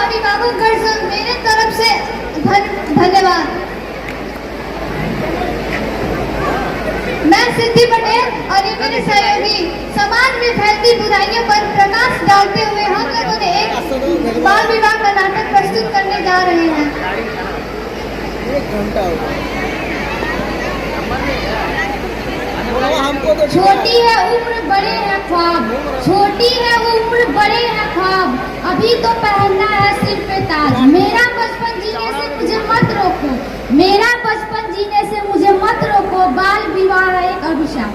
अभिभावकगण से मेरे तरफ से धन्यवाद। मैं सिद्धि पटेल और ये मेरे सहयोगी समाज में फैलती बुराइयों पर प्रकाश डालते हुए हम लोगों ने एक बाल विवाह का नाटक प्रस्तुत करने जा रहे हैं। छोटी है उम्र बड़े हैं ख्वाब, छोटी है उम्र बड़े हैं ख्वाब, अभी तो पहनना है सिर पे ताज। मेरा बचपन जीने से मुझे मत रोको, मेरा बचपन जीने से मुझे मत रोको, बाल विवाह एक अभिशाप।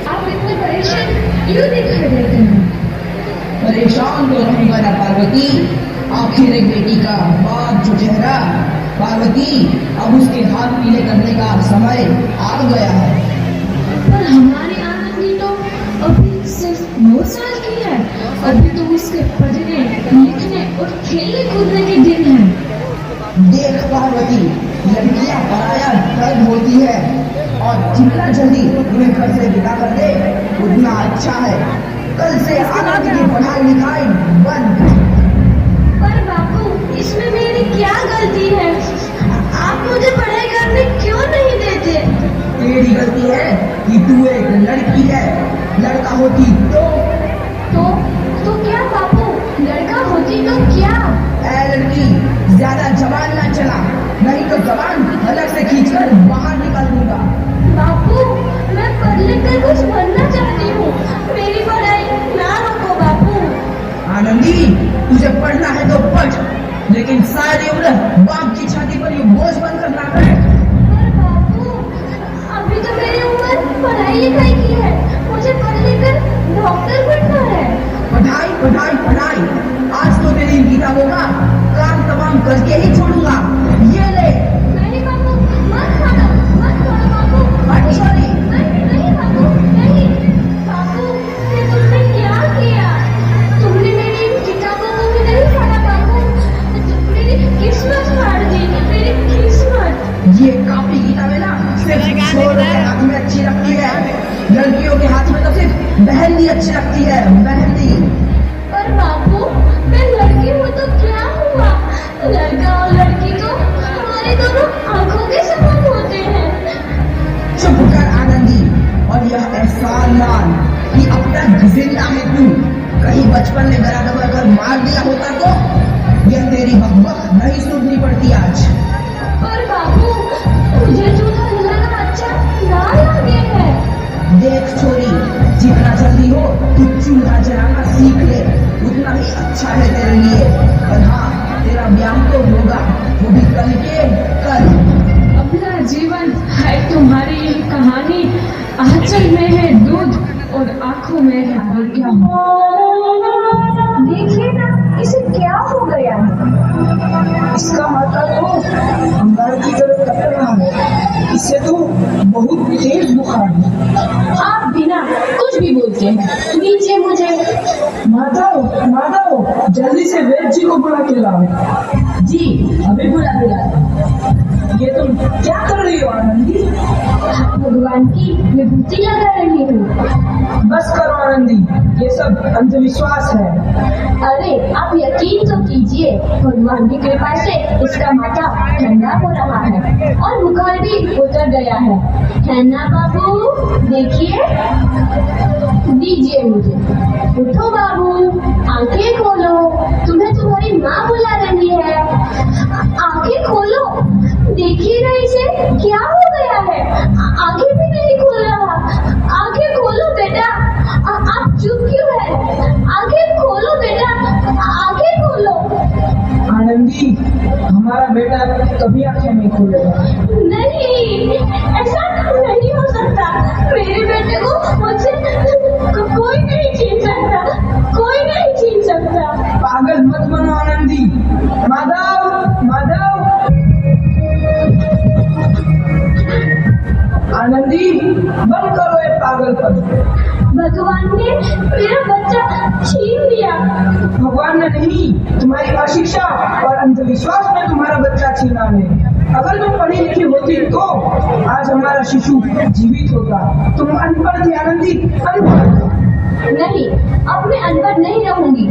आप इतने परेशान क्यों दिखाई देते हैं? परेशान तो रहूंगा ना पार्वती, आखिर एक बेटी का बाप जो चेहरा। पार्वती, अब उसके हाथ पीले करने का समय आ गया है। पर हमारी आनंदी तो अभी सिर्फ 9 साल की है, अभी तो उसके पढ़ने लिखने और खेलने कूदने के दिन हैं। देख पार्वती, लड़कियां पराया दर्द होती है और जितना जल्दी उन्हें घर से विदा कर दे उतना अच्छा है। कल से आनंद की पढ़ाई लिखाई बंद। पर बापू, इसमें मेरी क्या गलती है? आप मुझे पढ़ाई करने क्यों नहीं देते? तेरी गलती है कि तू एक लड़की है, लड़का होती तो क्या बापू, लड़का होती तो क्या? ऐ लड़की, ज्यादा जबान ना चला, नहीं तो जबान अलग से खींचकर बाहर निकाल दूंगा। बापू, मैं पढ़ लिख कर कुछ बनना चाहती हूँ, मेरी पढ़ाई ना रोको बापू। आनंदी, तुझे पढ़ना है तो पढ़, लेकिन सारी उम्र बाप की छाती पर ये बोझ बनकर ना रहे। पर बापू, अभी तो मेरी उम्र पढ़ाई लिखाई की है, मुझे पढ़ लिख कर डॉक्टर बनना है। पढ़ाई पढ़ाई पढ़ाई, आज तो तेरी इन किताबों का काम तमाम करके ही छोड़ूंगा। ये ले। नहीं बापू, मत खाना बापू। छोड़ी। नहीं बापू, नहीं। बापू, ये तुमने क्या किया? तुमने मेरी इन किताबों को भी नहीं पढ़ा बापू, मेरी किस्मत फाड़ दी, मेरी किस्मत। ये कापी किताबें ना सिर्फ छोरों के हाथ में अच्छी लगती है, लड़कियों के हाथ में तो सिर्फ मेहंदी अच्छी लगती है, मेहंदी। पर बापू, मैं लड़की हूँ तो क्या हुआ? लड़का और लड़की तो हमारी दोनों आंखों के समान होते हैं। चुप कर आनंदी, और यह एहसान मान कि अब तक जिंदा है तू। कहीं बचपन में गला दबाकर मार दिया होता तो यह तेरी बकबक नहीं सुननी पड़ती आज। पर बापू, मुझे चूल्हा जलाना अच्छा ना लगे है। देख छोरी, जितना जल्दी हो तू चूल्हा जलाना सीख ले, उतना ही अच्छा है तेरे लिए। और हाँ, तेरा ब्याह तो होगा, वो भी कल के कल। अपना जीवन है तुम्हारी ये कहानी, आंचल में है दूध और आंखों में है बगिया। देखिए ना, इसे क्या हो गया? इसका माथा तो अंगार की तरफ कतर रहा है, इससे तो बहुत तेज बुखार है। आप बिना कुछ भी बोलते हैं, नीचे मुझे। माधव, जल्दी से वेद जी को बुला के लाओ। जी, अभी बुला के लाओ। ये तुम क्या कर रही हो आनंदी? भगवान की विभूति लगा रही हूँ। बस करो आनंदी, ये सब अंधविश्वास है। अरे आप यकीन तो कीजिए, भगवान की कृपा से इसका माथा ठंडा हो रहा है और बुखार भी उतर गया है ना बाबू? देखिए, दीजिए मुझे। उठो बाबू, आंखें खोलो, तुम्हें तुम्हारी माँ बुला रही है। आंखें खोलो, देखिए ना इसे क्या हो गया है, आंखें भी नहीं खोल रहा। आंखें खोलो बेटा, आप चुप क्यों है? आंखें खोलो बेटा, आंखें खोलो। आनंदी, हमारा बेटा कभी आंखें नहीं खोलेगा। नहीं, ऐसा नहीं हो सकता। मेरे बेटे को मुझसे कोई नहीं छीन सकता, कोई नहीं छीन सकता। पागल मत बनो आनंदी। माधव, आनंदी, बंद करो ये पागलपन। भगवान ने मेरा बच्चा छीन लिया। भगवान ने नहीं, तुम्हारी अशिक्षा और अंधविश्वास में तुम्हारा बच्चा छीना है। अगर तुम पढ़ी लिखी होती तो आज हमारा शिशु जीवित होता। तुम अनपढ़ थी आनंदी, अनपढ़। नहीं, अब मैं अनपढ़ नहीं रहूंगी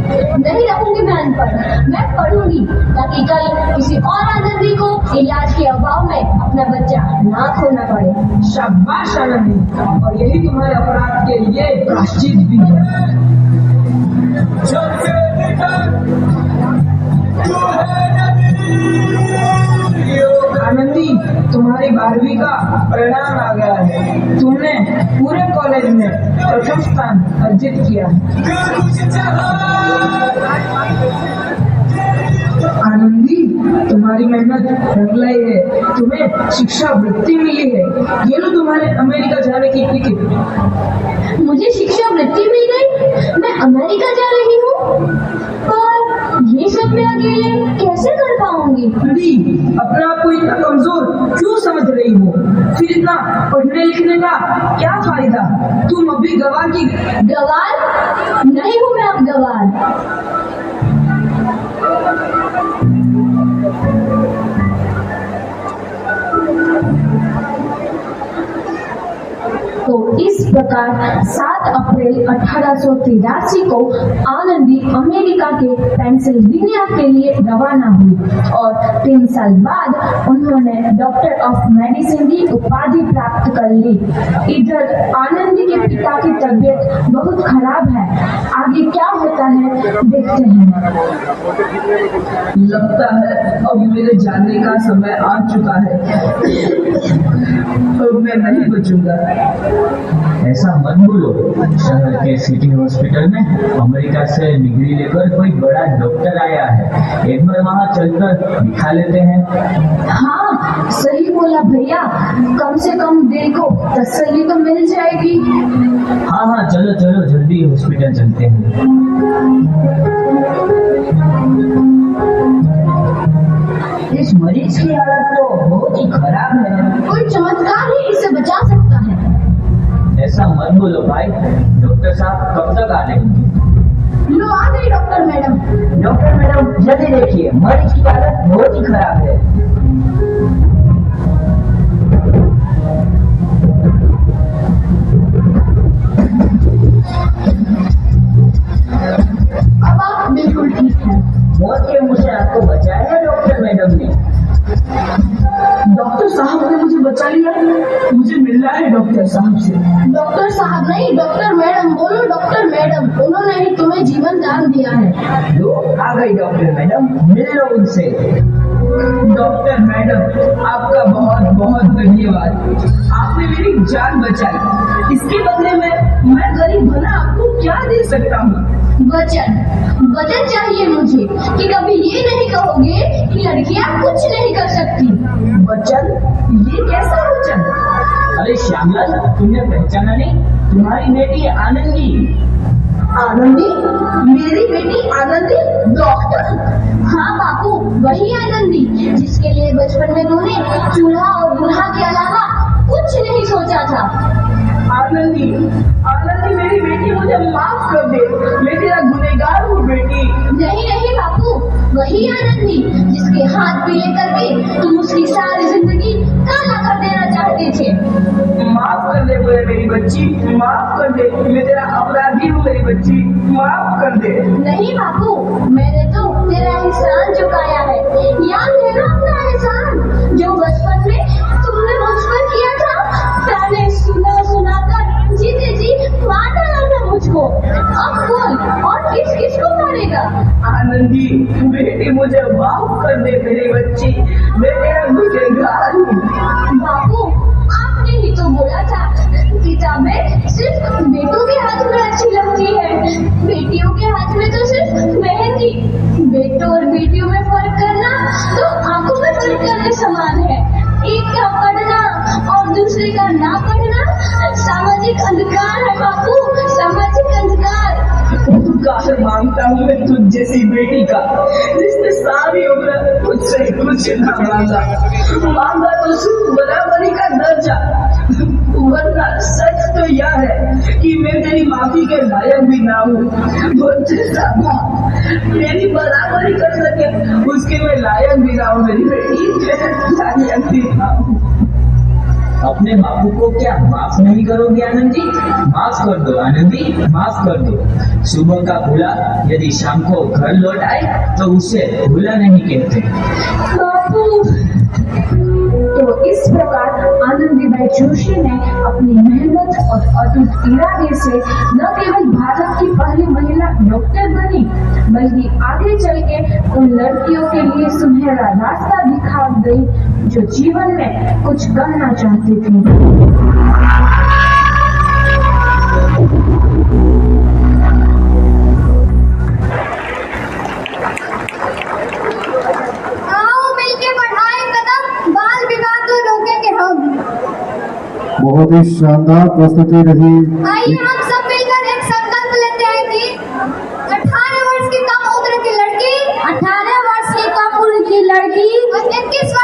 मैं अनपढ़। मैं पढ़ूंगी ताकि कल किसी और आनंदी को इलाज के अभाव में अपना बच्चा ना खोना पड़े। शाबाश आनंदी, और यही तुम्हारे अपराध के लिए प्रायश्चित भी है। आनंदी, तुम्हारी 12वीं का परिणाम आ गया है। तुमने पूरे कॉलेज में प्रथम स्थान अर्जित किया है। आनंदी, तुम्हारी मेहनत रंग लाई है। तुम्हें शिक्षा वृत्ति मिली है। ये लो तुम्हारे अमेरिका जाने की टिकट। मुझे शिक्षा वृत्ति मिल गई, मैं अमेरिका जा रही हूँ। पर ये सब मैं अकेले कैसे कर पाऊंगी? आनंदी, अपने आप को इतना कमजोर क्यों समझ रही हो? फिर इतना पढ़ने लिखने का क्या फायदा? तुम अभी गवार की गवार नहीं हूँ मैं अब गवार। तो इस प्रकार 7 अप्रैल 1883 को आनंदी अमेरिका के पेंसिल्वेनिया के लिए रवाना हुई और 3 साल बाद उन्होंने डॉक्टर ऑफ मेडिसिन की उपाधि प्राप्त कर ली। इधर आनंदी के पिता की तबीयत बहुत खराब है। आगे क्या होता है देखते हैं। लगता है अब मेरे जाने का समय आ चुका है। अब मैं नहीं बचूंगा। ऐसा मत बोलो। शहर के सिटी हॉस्पिटल में अमेरिका से डिग्री लेकर कोई बड़ा डॉक्टर आया है। एक बार वहाँ चलकर दिखा लेते हैं। हाँ, सही बोला भैया। कम से कम दिल को तसल्ली तो मिल जाएगी। हाँ हाँ, चलो चलो जल्दी हॉस्पिटल चलते हैं। इस मरीज की हालत तो बहुत ही खराब है। कोई चमत्कार ही इसे बचा सकता है। ऐसा मत बोलो भाई। डॉक्टर साहब कब तक आ जाएंगे? लो आ गई डॉक्टर मैडम। डॉक्टर मैडम, जल्दी देखिए, मरीज की हालत बहुत ही खराब है। अब आप बिल्कुल ठीक हैं। मौत के मुंह से आपको बचाया है डॉक्टर मैडम ने। डॉक्टर साहब ने मुझे बचा लिया। मुझे मिलना है डॉक्टर साहब से। डॉक्टर साहब नहीं, डॉक्टर मैडम बोलो। डॉक्टर मैडम, उन्होंने ही तुम्हें जीवन दान दिया है। लो आ गई डॉक्टर मैडम, मिल लो उनसे। डॉक्टर मैडम, आपका बहुत बहुत धन्यवाद। आपने मेरी जान बचाई। इसके बदले में मैं गरीब भला आपको क्या दे सकता हूँ? वचन चाहिए मुझे कि कभी ये नहीं कहोगे कि लड़कियां कुछ नहीं कर सकती। वचन? ये कैसा वचन? अरे श्यामलाल, तुमने पहचाना नहीं? तुम्हारी बेटी आनंदी। आनंदी? मेरी बेटी आनंदी? डॉक्टर? हाँ बापू, वही आनंदी जिसके लिए बचपन में तूने चूल्हा और दूल्हा के अलावा कुछ नहीं सोचा था। आनंदी, आनंदी मेरी बेटी, मुझे माफ कर दे। मैं तेरा गुनहगार हूँ बेटी। नहीं नहीं बापू, वही आनंदी जिसके हाथ पीले करके तुम उसकी सारी जिंदगी काला कर देना चाहते थे। माफ कर दे मेरी बच्ची, माफ कर दे। मैं तेरा अपराधी हूँ मेरी बच्ची, माफ कर दे। नहीं बापू, मैंने तो तेरा एहसान चुकाया है। याद है ना अपना एहसान जो बचपन में तुमने मुझ पर किया था? ताने सुना सुनाकर जीते जी मार डाला था मुझको। अब बोल, और किस किस को मारेगा? आनंदी बेटी, मुझे माफ कर दे मेरी बच्ची। मैं तेरा गुनहगार हूँ। बापू, आपने ही तो बोला था किताबें सिर्फ बेटों के हाथ में अच्छी लगती है, बेटियों के हाथ में तो सिर्फ मेहंदी। बेटों और बेटियों में फर्क करना तो आंखों में फर्क करने समान है। एक का पढ़ना और दूसरे का ना पढ़ना सामाजिक अंधकार है बापू, सामाजिक अंधकार। उपकार मांगता हूँ मैं तुझ जैसी बेटी का, जिसने सारी उम्र मुझसे कुछ न मांगा तो सिर्फ बराबरी का दर्जा। वरना सच तो यह है कि मैं तेरी माफी के लायक भी ना हूँ। मेरी बराबरी कर सके उसके मैं लायक भी ना हूँ मेरी बेटी, लायक भी ना हूँ। अपने बापू को क्या माफ नहीं करोगे आनंद जी? माफ कर दो आनंद जी, माफ कर दो। सुबह का भूला यदि शाम को घर लौट आए तो उसे भूला नहीं कहते। बापू। तो इस प्रकार आनंदीबाई जोशी ने अपनी मेहनत और अटूट इरादे से न केवल भारत की पहली महिला डॉक्टर बनी, बल्कि आगे चल के उन लड़कियों के लिए सुनहरा रास्ता दिखा गई जो जीवन में कुछ करना चाहती थी। बहुत ही शानदार प्रस्तुति रही। आइए हम सब मिलकर एक संकल्प लेते हैं कि 18 वर्ष की कम उम्र की लड़की और 21 वर्ष